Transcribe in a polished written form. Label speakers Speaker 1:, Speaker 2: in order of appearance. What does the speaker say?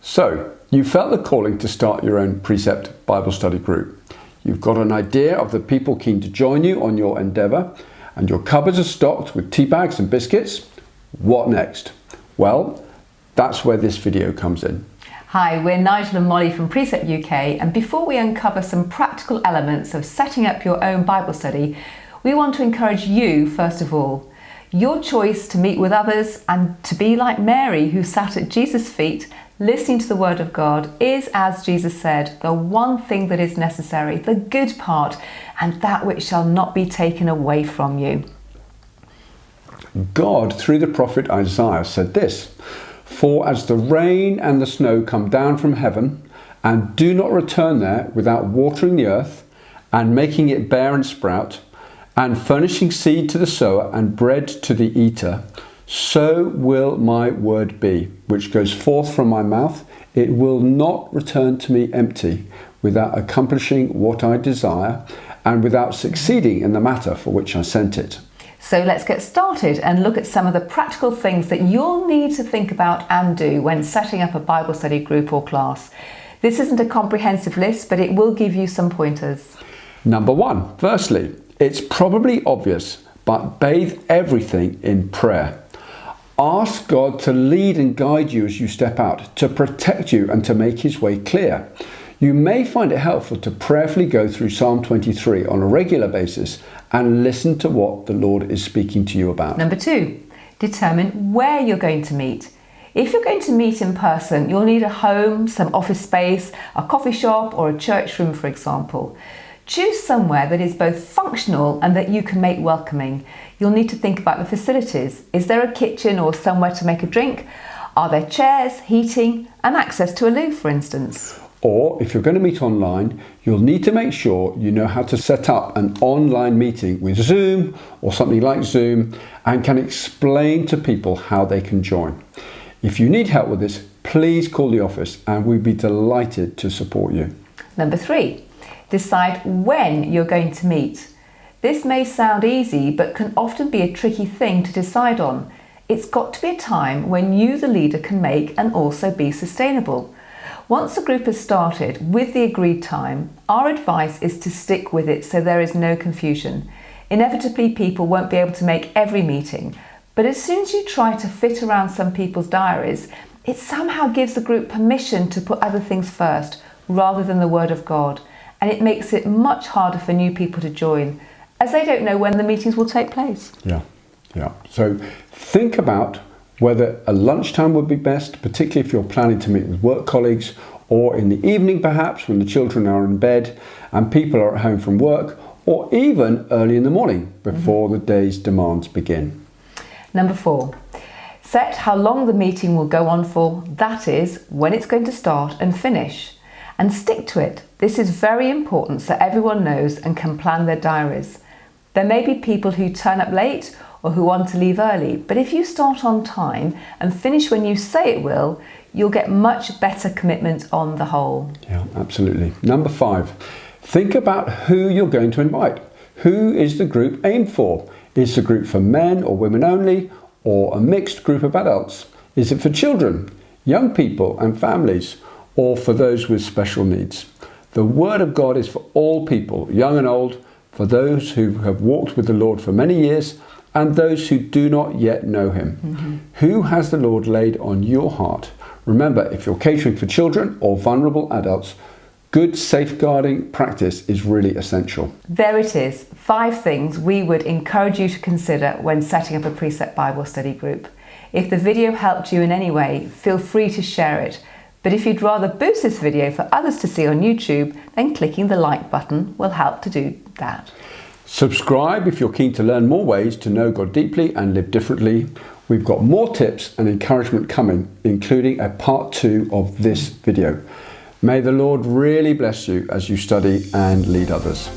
Speaker 1: So, you felt the calling to start your own Precept Bible study group. You've got an idea of the people keen to join you on your endeavour, and your cupboards are stocked with tea bags and biscuits. What next? Well, that's where this video comes in.
Speaker 2: Hi, we're Nigel and Molly from Precept UK, and before we uncover some practical elements of setting up your own Bible study, we want to encourage you, first of all. Your choice to meet with others and to be like Mary, who sat at Jesus' feet, listening to the Word of God, is, as Jesus said, the one thing that is necessary, the good part, and that which shall not be taken away from you.
Speaker 1: God, through the prophet Isaiah, said this: "For as the rain and the snow come down from heaven, and do not return there without watering the earth, and making it bear and sprout, and furnishing seed to the sower and bread to the eater, so will my word be, which goes forth from my mouth. It will not return to me empty, without accomplishing what I desire, and without succeeding in the matter for which I sent it."
Speaker 2: So let's get started and look at some of the practical things that you'll need to think about and do when setting up a Bible study group or class. This isn't a comprehensive list, but it will give you some pointers.
Speaker 1: Number one, firstly, it's probably obvious, but bathe everything in prayer. Ask God to lead and guide you as you step out, to protect you and to make his way clear. You may find it helpful to prayerfully go through Psalm 23 on a regular basis and listen to what the Lord is speaking to you about.
Speaker 2: Number two, determine where you're going to meet. If you're going to meet in person, you'll need a home, some office space, a coffee shop or a church room, for example. Choose somewhere that is both functional and that you can make welcoming. You'll need to think about the facilities. Is there a kitchen or somewhere to make a drink? Are there chairs, heating and access to a loo, for instance?
Speaker 1: Or if you're going to meet online, you'll need to make sure you know how to set up an online meeting with Zoom or something like Zoom and can explain to people how they can join. If you need help with this, please call the office and we'd be delighted to support you.
Speaker 2: Number three, decide when you're going to meet. This may sound easy, but can often be a tricky thing to decide on. It's got to be a time when you, the leader, can make and also be sustainable. Once the group has started with the agreed time, our advice is to stick with it so there is no confusion. Inevitably, people won't be able to make every meeting, but as soon as you try to fit around some people's diaries, it somehow gives the group permission to put other things first rather than the Word of God, and it makes it much harder for new people to join, as they don't know when the meetings will take place.
Speaker 1: Yeah. So think about whether a lunchtime would be best, particularly if you're planning to meet with work colleagues, or in the evening perhaps when the children are in bed and people are at home from work, or even early in the morning before the day's demands begin.
Speaker 2: Number four, set how long the meeting will go on for, that is, when it's going to start and finish, and stick to it. This is very important so everyone knows and can plan their diaries. There may be people who turn up late or who want to leave early, but if you start on time and finish when you say it will, you'll get much better commitment on the whole.
Speaker 1: Yeah, absolutely. Number five, think about who you're going to invite. Who is the group aimed for? Is the group for men or women only, or a mixed group of adults? Is it for children, young people and families, or for those with special needs? The Word of God is for all people, young and old, for those who have walked with the Lord for many years and those who do not yet know him. Who has the Lord laid on your heart? Remember, if you're catering for children or vulnerable adults, good safeguarding practice is really essential.
Speaker 2: There it is, 5 things we would encourage you to consider when setting up a Precept Bible study group. If the video helped you in any way, feel free to share it. But if you'd rather boost this video for others to see on YouTube, then clicking the like button will help to do that.
Speaker 1: Subscribe if you're keen to learn more ways to know God deeply and live differently. We've got more tips and encouragement coming, including a part 2 of this video. May the Lord really bless you as you study and lead others.